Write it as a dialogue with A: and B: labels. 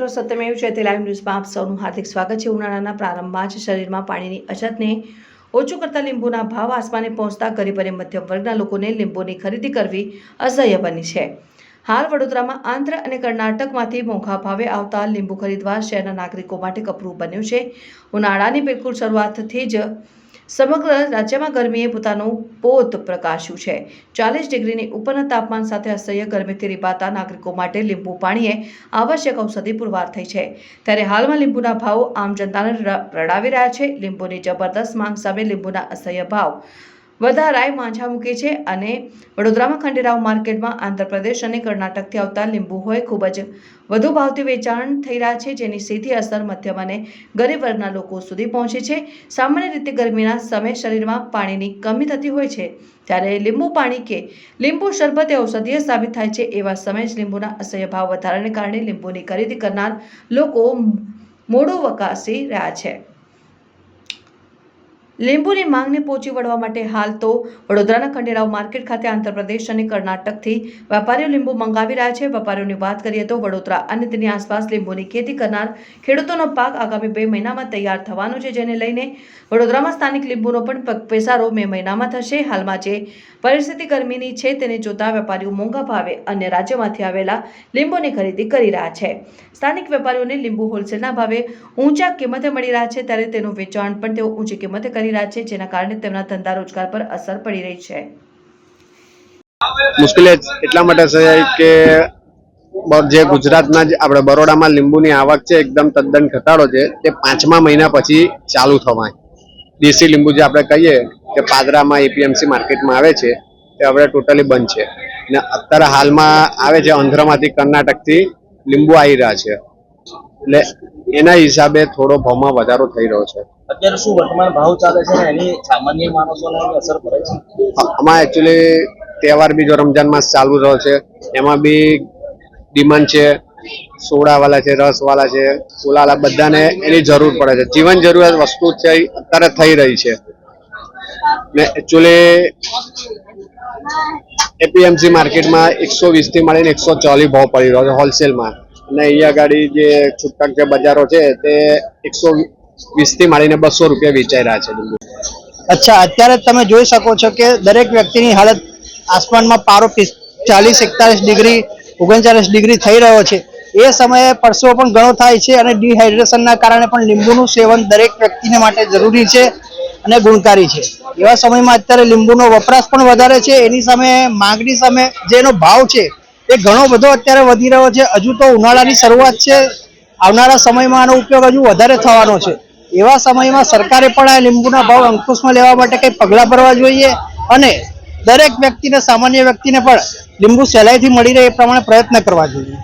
A: મિત્રો સત્યમેવ જયતે લાઈવ ન્યૂઝમાં આપ સૌનું હાર્દિક સ્વાગત છે। ઉનાળાના પ્રારંભમાં જ શરીરમાં પાણીની અછતને ઓછું કરતા લીંબુના ભાવ આસમાને પહોંચતા ગરીબ અને મધ્યમ વર્ગના લોકોને લીંબુની ખરીદી કરવી અસહ્ય બની છે। હાલ વડોદરામાં આંધ્ર અને કર્ણાટકમાંથી મોંઘા ભાવે આવતા લીંબુ ખરીદવા શહેરના નાગરિકો માટે કપરું બન્યું છે। ઉનાળાની બિલકુલ શરૂઆતથી જ સમગ્ર રાજ્યમાં ગરમીએ પોતાનું પોત પ્રકાશ્યું છે। 40 ડિગ્રીની ઉપરના તાપમાન સાથે અસહ્ય ગરમીથી રીબાતા નાગરિકો માટે લીંબુ પાણીએ આવશ્યક ઔષધિ પુરવાર થઈ છે। ત્યારે હાલમાં લીંબુના ભાવ આમ જનતાને રડાવી રહ્યા છે। લીંબુની જબરદસ્ત માંગ સામે લીંબુના અસહ્ય ભાવ વધારાએ માંઝા મૂકી છે અને વડોદરામાં ખંડેરાવ માર્કેટમાં આંધ્રપ્રદેશ અને કર્ણાટકથી આવતા લીંબુ હોય ખૂબ જ વધુ ભાવથી વેચાણ થઈ રહ્યા છે, જેની સીધી અસર મધ્યમ અને ગરીબ વર્ગના લોકો સુધી પહોંચે છે। સામાન્ય રીતે ગરમીના સમયે શરીરમાં પાણીની કમી થતી હોય છે, ત્યારે લીંબુ પાણી કે લીંબુ શરબત એ ઔષધીય સાબિત થાય છે। એવા સમયે જ લીંબુના અસહ્ય ભાવ વધારાને કારણે લીંબુની ખરીદી કરનાર લોકો મોઢું વકાસી રહ્યા છે। લીંબુની માંગને પહોંચી વળવા માટે હાલ તો વડોદરાના ખંડેરાવ માર્કેટ ખાતે આંધ્રપ્રદેશ અને કર્ણાટકથી વેપારીઓ લીંબુ મંગાવી રહ્યા છે। વેપારીઓની વાત કરીએ તો વડોદરા અને તેની આસપાસ લીંબુની ખેતી કરનાર ખેડૂતોનો પાક આગામી 2 મહિનામાં તૈયાર થવાનો છે, જેને લઈને વડોદરામાં સ્થાનિક લીંબુનો પણ પગપેસારો મે મહિનામાં થશે। હાલમાં જે પરિસ્થિતિ ગરમીની છે તેને જોતા વેપારીઓ મોંઘા ભાવે અન્ય રાજ્યોમાંથી આવેલા લીંબુની ખરીદી કરી રહ્યા છે। સ્થાનિક વેપારીઓને લીંબુ હોલસેલના ભાવે ઊંચા કિંમતે મળી રહ્યા છે, ત્યારે તેનું વેચાણ પણ તેઓ ઊંચી કિંમતે કરી રહ્યા છે, જેના કારણે તેમના ધંધા રોજગાર પર અસર પડી રહી છે।
B: મુશ્કેલી એટલા માટે છે કે જે ગુજરાતના આપણે બરોડામાં લીંબુની આવક છે એકદમ તદ્દન ઘટાડો છે। તે 5મા મહિના પછી ચાલુ થવાય। દેશી લીંબુ જે આપણે કહીએ કે પાદરામાં એપીએમસી માર્કેટમાં આવે છે તે હવે ટોટલી બંધ છે અને અત્યારે હાલમાં આવે છે આંધ્રમાંથી કર્ણાટકથી લીંબુ આવી રહ્યા છે, એટલે એના હિસાબે થોડો ભાવમાં વધારો થઈ રહ્યો છે।
C: અત્યારે શું વર્તમાન ભાવ ચાલે છે ને એની સામાન્ય માણસોને અસર પડે છે?
B: આમાં એકચ્યુઅલી તહેવાર બી જો રમજાન માસ ચાલુ રહ્યો છે, એમાં બી ડિમાન્ડ છે। સોડા વાળા છે, રસ વાળા છે, ફુલાલા બધાને એની જરૂર પડે છે। જીવન જરૂરિયાત વસ્તુ છે અત્યારે થઈ રહી છે ને એકચ્યુઅલી એપીએમસી માર્કેટમાં 120 થી મળીને 140 ભાવ પડી રહ્યો છે હોલસેલમાં, અને અહીંયા ગાડી જે છૂટક જે બજારો છે તે 120 થી મળીને 200 રૂપિયા વેચાઈ રહ્યા છે।
D: અચ્છા, અત્યારે તમે જોઈ શકો છો કે દરેક વ્યક્તિની હાલત આસમાનમાં પારો 40, 41 ડિગ્રી 39 ડિગ્રી થઈ રહ્યો છે। એ સમયે પરસેવો પણ ઘણો થાય છે અને ડિહાઇડ્રેશનના કારણે પણ લીંબુનું સેવન દરેક વ્યક્તિને માટે જરૂરી છે અને ગુણકારી છે। એવા સમયમાં અત્યારે લીંબુનો વપરાશ પણ વધારે છે, એની સામે માંગણી સામે જે એનો ભાવ છે એ ઘણો બધો અત્યારે વધી રહ્યો છે। હજુ તો ઉનાળાની શરૂઆત છે, આવનારા સમયમાં આનો ઉપયોગ હજુ વધારે થવાનો છે। એવા સમયમાં સરકારે પણ આ લીંબુના ભાવ અંકુશમાં લેવા માટે કંઈ પગલાં ભરવા જોઈએ અને દરેક વ્યક્તિને, સામાન્ય વ્યક્તિને પણ લીંબુ સહેલાઈથી મળી રહે એ પ્રમાણે પ્રયત્ન કરવા જોઈએ।